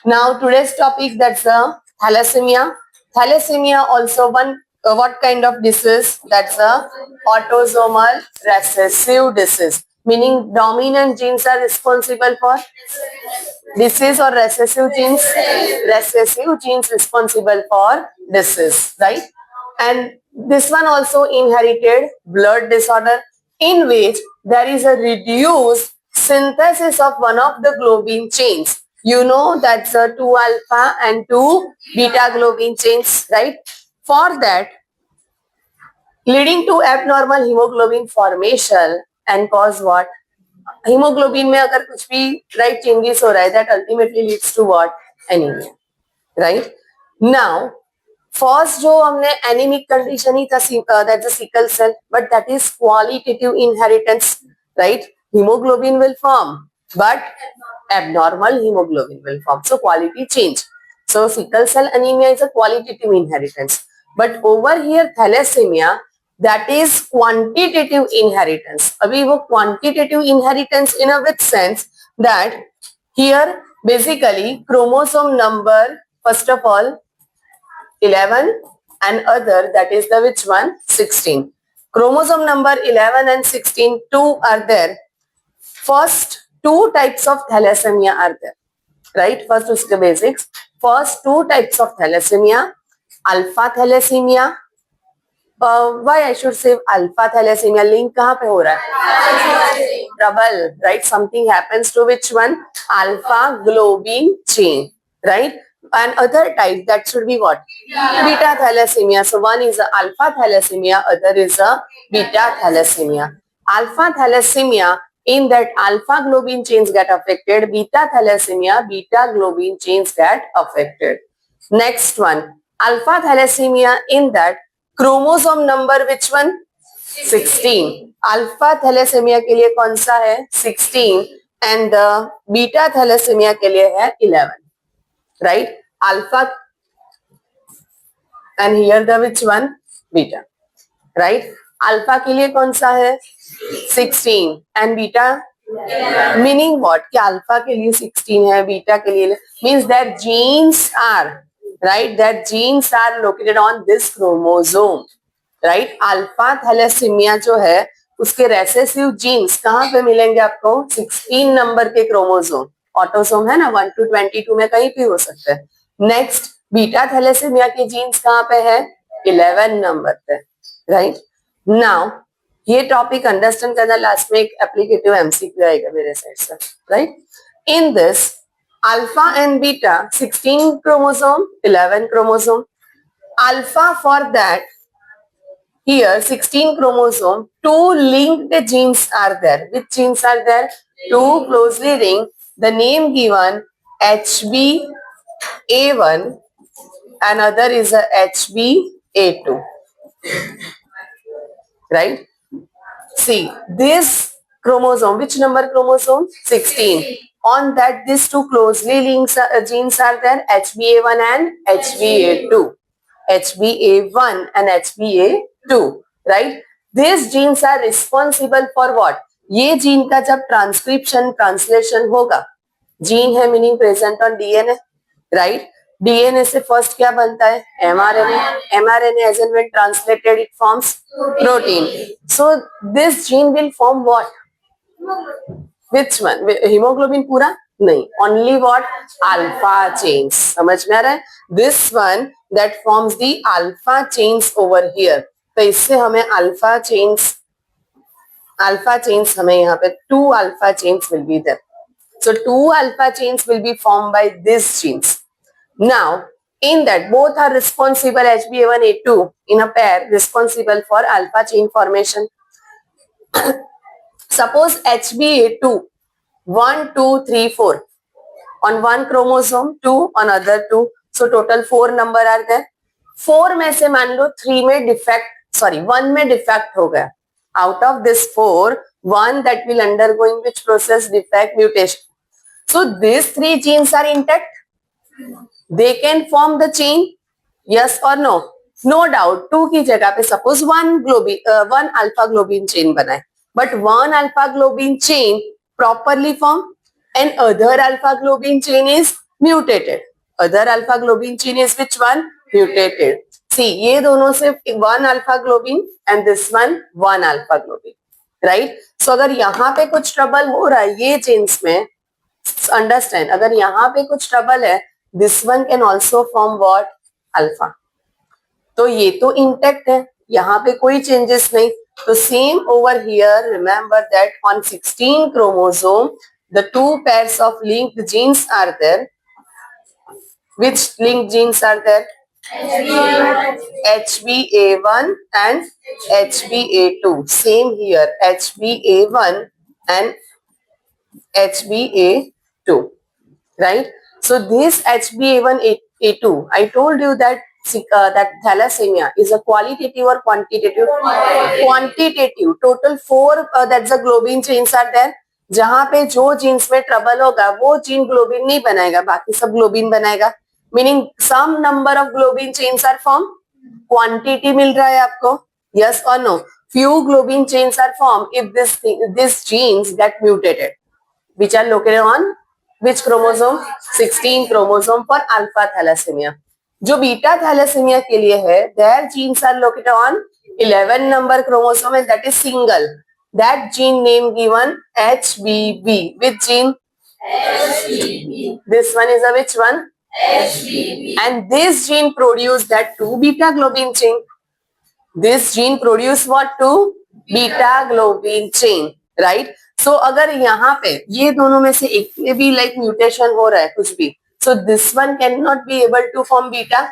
Now today's topic, that's thalassemia. Thalassemia also one what kind of disease? That's a autosomal recessive disease. Meaning dominant genes are responsible for disease or recessive genes? Recessive genes responsible for disease, right? And this one also inherited blood disorder in which there is a reduced synthesis of one of the globin chains. You know that's a 2 alpha and 2 beta globin chains, right? For that, leading to abnormal hemoglobin formation and cause what? Haemoglobin में अगर कुछ भी right changes हो रहा है that ultimately leads to what? Anaemia, right? Now first जो हमने anaemic condition ही था that's a sickle cell, but that is qualitative inheritance, right? Haemoglobin will form but abnormal hemoglobin will form, so quality change. So sickle cell anemia is a qualitative inheritance, but over here thalassemia, that is quantitative inheritance. अभी वो quantitative inheritance in a which sense that here basically chromosome number first of all 11 and other, that is the which one? 16. Chromosome number 11 and 16, two are there. First two types of thalassemia are there, right? First उसके basics. First two types of thalassemia, alpha thalassemia. Why I should say alpha thalassemia? Link कहाँ पे हो रहा है? Trouble, right? Something happens to which one? Alpha globin chain, right? And other type, that should be what? Beta thalassemia. So one is a alpha thalassemia, other is a beta thalassemia. Alpha thalassemia, in that alpha globin chains get affected. Beta thalassemia, beta globin chains get affected. Next one, alpha thalassemia, in that chromosome number which one? 16. Alpha thalassaemia के लिए कौन सा है? 16. And beta thalassaemia के लिए है 11, right? Alpha and here the which one? Beta, right? Alpha के लिए कौन सा है? 16 एंड बीटा, मीनिंग व्हाट? कि अल्फा के लिए 16 है, बीटा के लिए means that genes are right, that genes are located on this chromosome, right? Alpha thalassaemia जो है उसके रेसेसिव जीन्स कहाँ पे मिलेंगे आपको? 16 नंबर के क्रोमोसोम. ऑटोसोम है ना, 1 to 22 में कहीं भी हो सकता है. नेक्स्ट बीटा थैलेसीमिया के जीन्स कहाँ पे है? 11 नंबर पे, राइट? नाउ ये टॉपिक अंडरस्टैंड करना, लास्ट में एक एप्लीकेटिव एमसीक्यू आएगा मेरे साइड से, right? In this alpha and beta, 16 chromosome, 11 chromosome. Alpha, for that here 16 chromosome, two linked genes are there. Which genes are there? Two closely linked. The name given HbA1, another is a HbA2, right? See this chromosome, which number chromosome? 16. On that these two closely linked genes are there, HbA1 and HbA2. HbA1 and HbA2, right? These genes are responsible for what? ये gene का जब transcription translation होगा, gene है meaning present on DNA, right? DNA से first क्या बनता है? MRNA. MRNA as and when translated it forms protein. So this gene will form what? Which one? Haemoglobin पूरा नहीं, ओनली व्हाट? Alpha chains. समझ में आ रहा है? This one that forms the alpha chains over here. तो इससे हमें अल्फा चेन्स हमें यहाँ पे 2 alpha chains will be there. So 2 alpha chains will be formed by these genes. Now, in that both are responsible, HbA1, A2 in a pair responsible for alpha chain formation. Suppose HbA2 1, 2, 3, 4 on one chromosome, 2 on other 2, so total 4 number are there. 4 में से मान लो 3 में defect, 1 में defect हो गया. Out of this 4, 1 that will undergoing which process? Defect, mutation. So these 3 genes are intact. They can form the chain, yes or no? No doubt. 2 की जगह पे suppose 1 alpha globin chain बना है, but 1 alpha globin chain properly formed and other alpha globin chain is mutated. Other alpha globin gene is which one? Mutated. See, ये दोनों से one alpha globin and this one alpha globin, right? So अगर यहाँ पे कुछ trouble हो रहा है ये जीन्स में, अंडरस्टैंड, अगर यहाँ पे कुछ ट्रबल है, this one can also form what? Alpha. तो ये तो इंटैक्ट है, यहाँ पे कोई चेंजेस नहीं. तो same over here, remember that on 16 chromosome the two pairs of linked genes are there. Which linked genes are there? HBA1 and HBA2. Same here, HBA1 and HBA2, right? So this HBA1A2, I told you that that thalassemia is a qualitative or quantitative? Quantitative. Total 4 that's the globin chains are there. जहां पे जो jeans में trouble होगा वो gene globin नहीं बनाएगा, बाकी सब ग्लोबिन बनाएगा. Meaning some number of globin chains are form. Quantity मिल रहा है आपको, यस और no? Few globin chains are form if this genes get mutated, which are located on which chromosome? 16 chromosome for alpha thalassemia. जो beta thalassemia के लिए है, their genes are located on 11 number chromosome and that is single. That gene name given HBB. Which gene? HBB. This one is a which one? HBB. And this gene produce that 2 beta globin chain. This gene produce what? 2 beta globin chain, right? So अगर यहाँ पे ये दोनों में से एक में भी like म्यूटेशन हो रहा है कुछ भी, so this one cannot be able to form beta.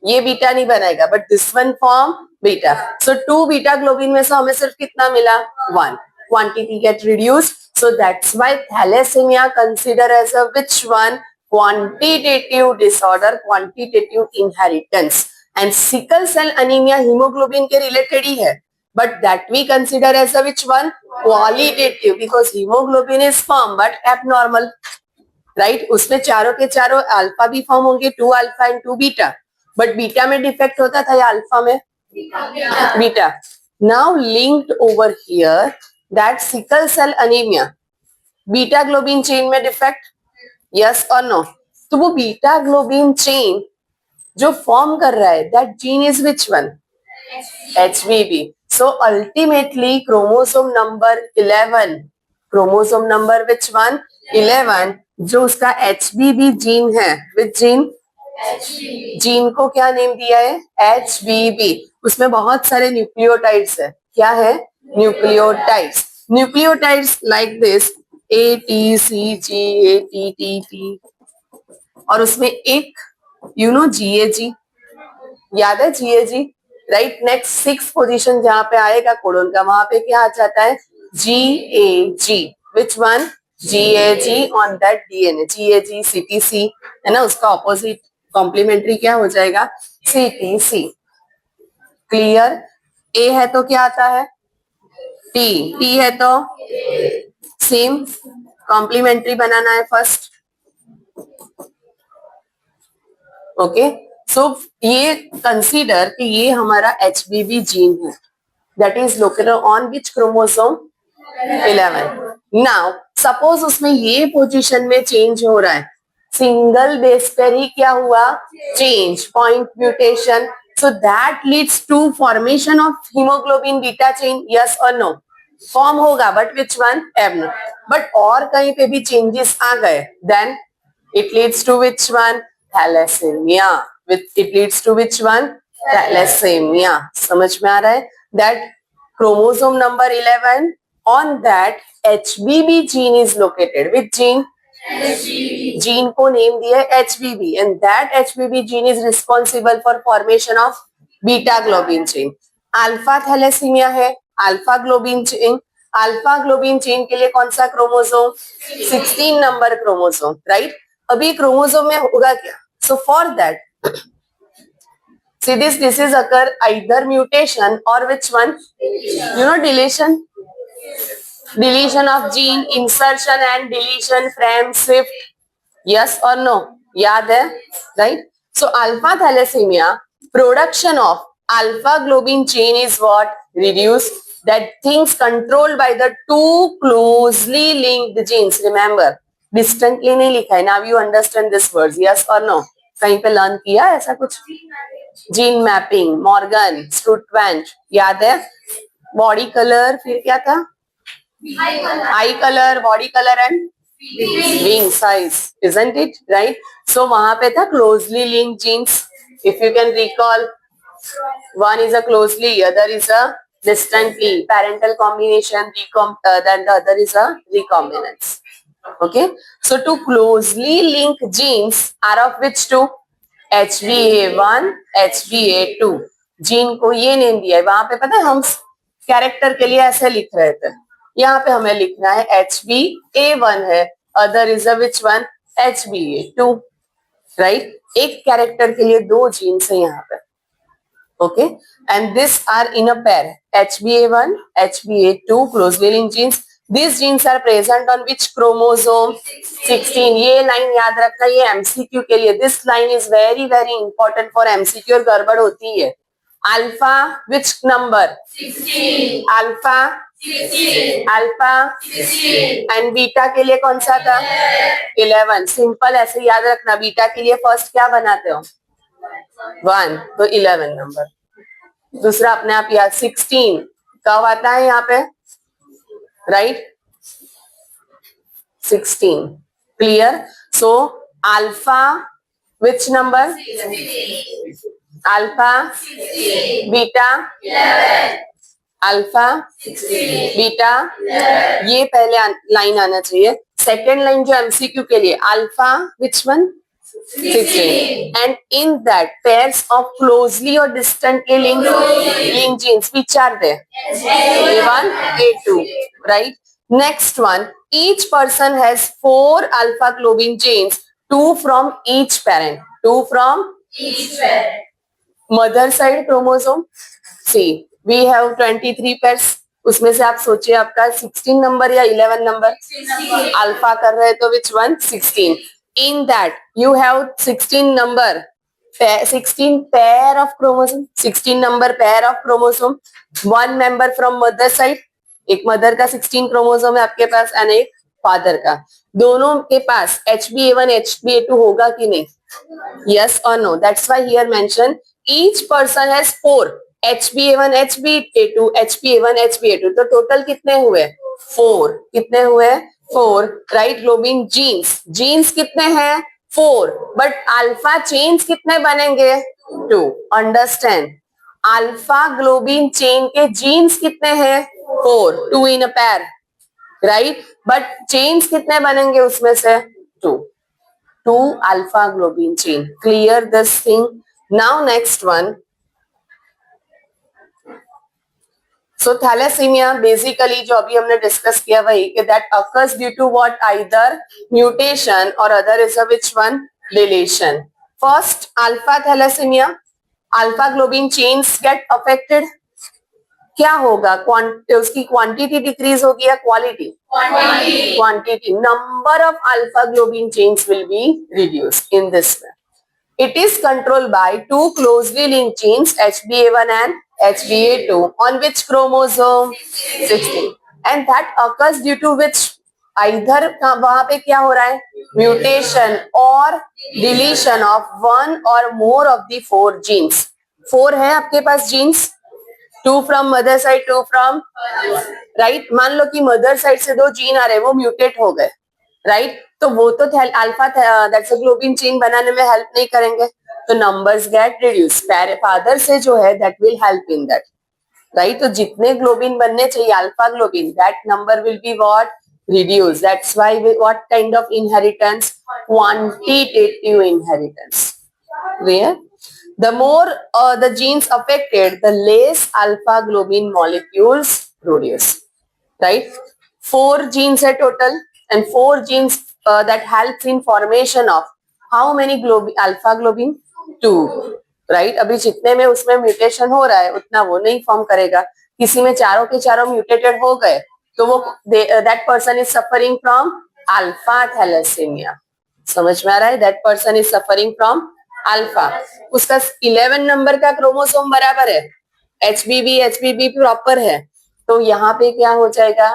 ये बीटा नहीं बनाएगा, but this one form beta. So 2 beta globin में से हमें सिर्फ कितना मिला? 1. Quantity get reduced. So that's why thalassemia consider as a which one? Quantitative disorder, quantitative inheritance. And sickle cell anemia hemoglobin के related ही है, but that we consider as a which one? Qualitative, because hemoglobin is formed but abnormal, right? उसमें चारों के चारों alpha भी form होंगे, 2 alpha and 2 beta, but beta में defect होता था या अल्फा में? Beta. Now linked over here that sickle cell anaemia, beta globin chain में डिफेक्ट, यस और नो? तो वो बीटा ग्लोबिन चेन जो फॉर्म कर रहा है, that gene is which one? HBB. So ultimately chromosome number 11, chromosome number which one? 11, जो उसका HBB जीन है, which जीन? जीन को क्या नेम दिया है? HBB. उसमें बहुत सारे न्यूक्लियोटाइड्स है. क्या है? Nucleotides. Nucleotides like this ATCG, ATTT, और उसमें एक GAG, याद है GAG, राइट? नेक्स्ट 6 पोजीशन जहां पे आएगा कोडोन का, वहां पे क्या आ जाता है? GAG. Which one? GAG on that DNA. GAG CTC है ना, उसका ऑपोजिट कॉम्प्लीमेंट्री क्या हो जाएगा? CTC. क्लियर? A है तो क्या आता है? T. T है तो सेम कॉम्प्लीमेंट्री बनाना है फर्स्ट. ओके, सो ये कंसीडर कि ये हमारा HBB जीन है, that is located on which chromosome? 11. Now suppose उसमें ये पोजीशन में चेंज हो रहा है, सिंगल बेस पर ही क्या हुआ? Change, point mutation. So that leads to formation of haemoglobin beta chain, yes और नो? फॉर्म होगा, but which one? Abnormal. But और कहीं पे भी चेंजेस आ गए, then it leads to which one? Thalassaemia. It leads to which one? Thalassemia. समझ में आ रहा है? That chromosome number 11, on that HBB gene is located. Which gene? HBB. Gene को नेम दिया है HBB, and that HBB gene is responsible for formation of beta globin chain. Alpha thalassemia है, alpha globin chain. Alpha globin chain के लिए कौन सा chromosome? 16 number chromosome, right? अभी chromosome में होगा क्या? So for that, see this disease occur either mutation or which one? Deletion. Deletion of gene, insertion and deletion, frame shift, yes or no? याद है, right? So alpha thalassemia, production of alpha globin chain is what? Reduced. That things controlled by the 2 closely linked genes. Remember, distantly नहीं लिखा है. Now you understand this words, yes और no? कहीं पे learn किया ऐसा कुछ? जीन मैपिंग, मॉर्गन, स्टूटवेंट, याद है? बॉडी कलर, फिर क्या था? आई colour, body colour and wing size, isn't it? Right? So वहां पे था closely linked genes. If you can recall, one is a closely, other is a distantly. Parental combination, then the other is a recombinance. Okay? So two closely linked genes are of which two? HBA1, HBA2. Gene को ये name दिया है. वहां पे पता है हम character के लिए ऐसे लिख रहे थे. यहाँ पे हमें लिखना है HBA1 है, other is which one? HBA2. Right? एक कैरेक्टर के लिए दो जीन्स है यहाँ पे. Okay, and this are in a pair, HBA1, HBA2 closely linked genes. These genes are present on which chromosome? 16. ये लाइन याद रखना, ये MCQ के लिए. This line is very very important for MCQ और गड़बड़ होती है. Alpha which number? 16. Alpha 16. Alpha 16. And beta के लिए कौन सा था? 11. सिंपल ऐसे याद रखना. बीटा के लिए फर्स्ट क्या बनाते हो? 1, तो 11 नंबर. दूसरा अपने आप याद, 16 कब आता है यहाँ पे? Right? 16. Clear? So alpha which number? 16. Alpha 16. Beta 11. Alpha 16. Beta 11. ये पहले लाइन आना चाहिए. सेकेंड लाइन जो MCQ के लिए, alpha which one? 16. And in that pairs of closely or distantly linked genes, which are there? A1, A2, right? Next one, each person has 4 alpha globin genes, 2 from each parent. 2 from each parent. Mother side chromosome, see, we have 23 pairs. उसमें से आप सोचिए आपका 16 number या 11 number? Alpha कर रहे तो which one? 16. In that you have 16 number, 16 pair of chromosome, 16 number pair of chromosome, one member from mother side. एक मदर का 16 क्रोमोसोम है आपके पास और एक फादर का. दोनों के पास HBA1 HBA2 होगा कि नहीं? Yes or no? That's why here mention each person has 4 HBA1 HBA2 HBA1 HBA2. तो टोटल कितने हुए? 4. कितने हुए? 4. राइट? ग्लोबिन जीन्स कितने हैं? 4. बट अल्फा चेन्स कितने बनेंगे? 2. अंडरस्टैंड? अल्फा ग्लोबिन चेन के जीन्स कितने हैं? 4. 2 in a pair. Right? But chains कितने बनेंगे उसमें से? 2. 2 alpha globin chain. Clear this thing? Now next one. So thalassemia basically जो अभी हमने डिस्कस किया वही कि that occurs due to what? Either mutation or other is a which one? Deletion. First, alpha thalassemia, alpha globin chains get affected. क्या होगा? उसकी quantity decrease होगी या quality? Quantity. Number of alpha globin chains will be reduced in this way. It is controlled by 2 closely linked genes, HBA1 and HBA2. On which chromosome? 16. And that occurs due to which? Either वहां पे क्या हो रहा है? Mutation or deletion of one or more of the 4 genes. 4 है आपके पास genes, 2 from mother side, 2 from right. मान लो कि mother side से 2 जीन आ रहे, वो म्यूटेट हो गए, राइट? तो वो तो alpha that's a globin chain बनाने में हेल्प नहीं करेंगे, तो नंबर्स गेट रिड्यूस. फादर से जो है that will help in that, right? तो जितने ग्लोबिन बनने चाहिए alpha globin, that number will be what? Reduce. That's why what kind of inheritance? Quantitative inheritance. Clear? The more the genes affected, the less alpha globin molecules produce, right? 4 genes है total and 4 genes that helps in formation of how many alpha globin? 2, right? अभी जितने में उसमें mutation हो रहा है उतना वो नहीं फॉर्म करेगा. किसी में चारों के चारों म्यूटेटेड हो गए तो वो that person is suffering from alpha thalassemia. समझ में आ रहा है? That person is suffering from alpha. उसका 11 नंबर का क्रोमोसोम बराबर है, HBB प्रॉपर है, तो यहाँ पे क्या हो जाएगा?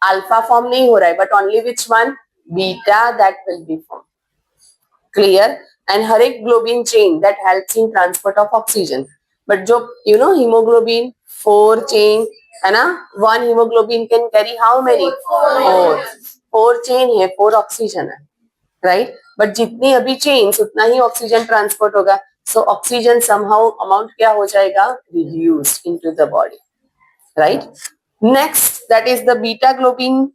अल्फा फॉर्म नहीं हो रहा है, but only which one? beta that will be formed. Clear? And हर एक globin chain that helps in transport of oxygen. But जो hemoglobin 4 chain है ना, one hemoglobin can carry how many? 4 chain है, 4 oxygen है, right? But जितनी अभी chains उतना ही oxygen transport होगा. So oxygen somehow amount क्या हो जाएगा? Reduced into the body, right? Next, that is the beta globin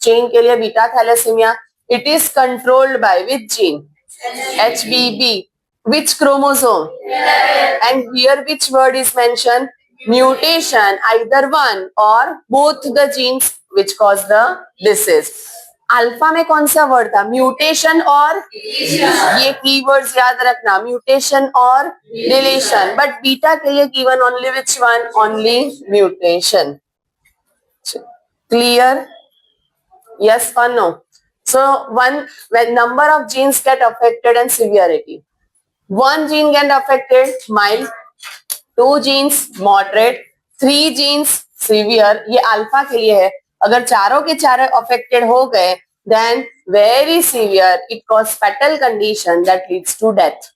chain के लिए beta thalassemia. It is controlled by which gene? HBB. Which chromosome? And here which word is mentioned? Mutation, either one or both the genes which cause the disease. Alpha में कौन सा word था? Mutation और ये keywords याद रखना, mutation और deletion. But beta के लिए given only which one? Only mutation. Clear? Yes or no? So when number of genes get affected and severity. One gene get affected, mild. 2 genes moderate. 3 genes severe. ये alpha के लिए है. अगर चारों के चारों affected हो गए, then very severe. It causes fatal condition that leads to death.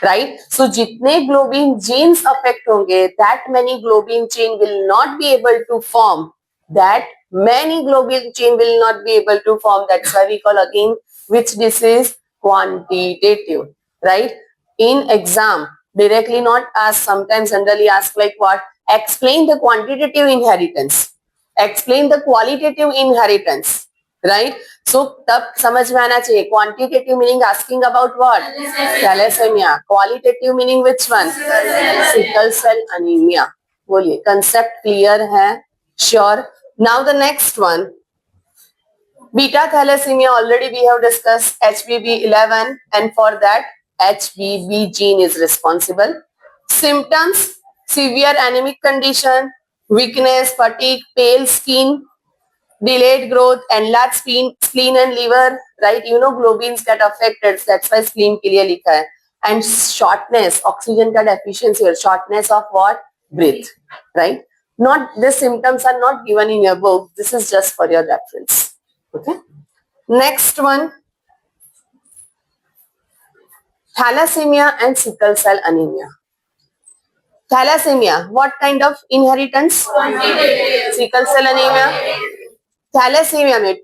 Right? So जितने globin genes affect होंगे, that many globin chain will not be able to form. That many globin chain will not be able to form. That's why we call again which disease? Quantitative. Right? In exam, directly not asked, sometimes generally asked like what? Explain the quantitative inheritance. Explain the qualitative inheritance. Right? So तब समझ में आना चाहिए. Quantitative meaning asking about what? Thalassemia. Qualitative meaning which one? Sickle cell anemia. बोलिए, concept clear है? Sure. Now the next one. Beta thalassemia already we have discussed HBB11, and for that HBB gene is responsible. Symptoms: severe anemic condition, weakness, fatigue, pale skin, delayed growth, enlarged spleen and liver, right? Globins get affected, that's why spleen के लिए लिखा है. And shortness, oxygen का deficiency or shortness of what? Breath, right? Not, the symptoms are not given in your book. This is just for your reference. Okay. Next one, thalassemia and sickle cell anemia. Thalassemia, what kind of inheritance? Sickle cell anemia. Thalassemia में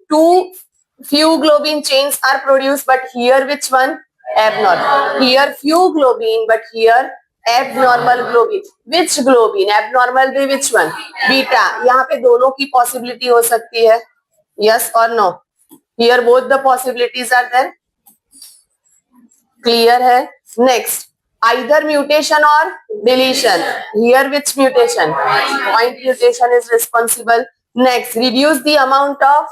few globin chains are produced, but here which one? Abnormal. Here few globin, but here abnormal globin. Which globin? Abnormal भी which one? Beta. यहाँ पे दोनों की possibility हो सकती है. Yes or no? Here both the possibilities are there. Clear है? Next, either mutation or deletion. Here which mutation? Point mutation is responsible. Next, reduce the amount of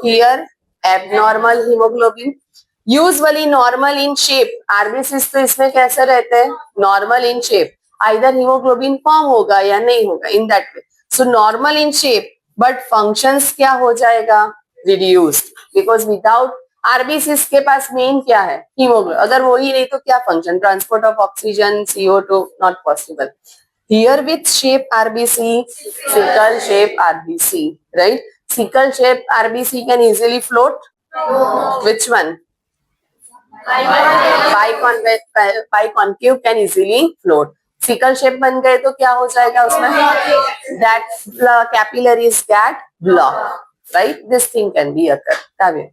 here abnormal hemoglobin. Usually normal in shape. RBCs तो इसमें कैसे रहते हैं? Normal in shape. Either hemoglobin form होगा या नहीं होगा, in that way. So normal in shape, but functions क्या हो जाएगा? Reduced. Because without RBCs के पास मेन क्या है? हीमोग्लोबिन. अगर वो ही नहीं तो क्या function? Transport of oxygen, CO2, not possible. Here which shape RBC? Sickle shape RBC, right? Sickle shape RBC can easily float. Which one? Biconcave can easily float. Sickle shape बन गए तो क्या हो जाएगा उसमें? That capillaries get blocked, right? This thing can be occurred.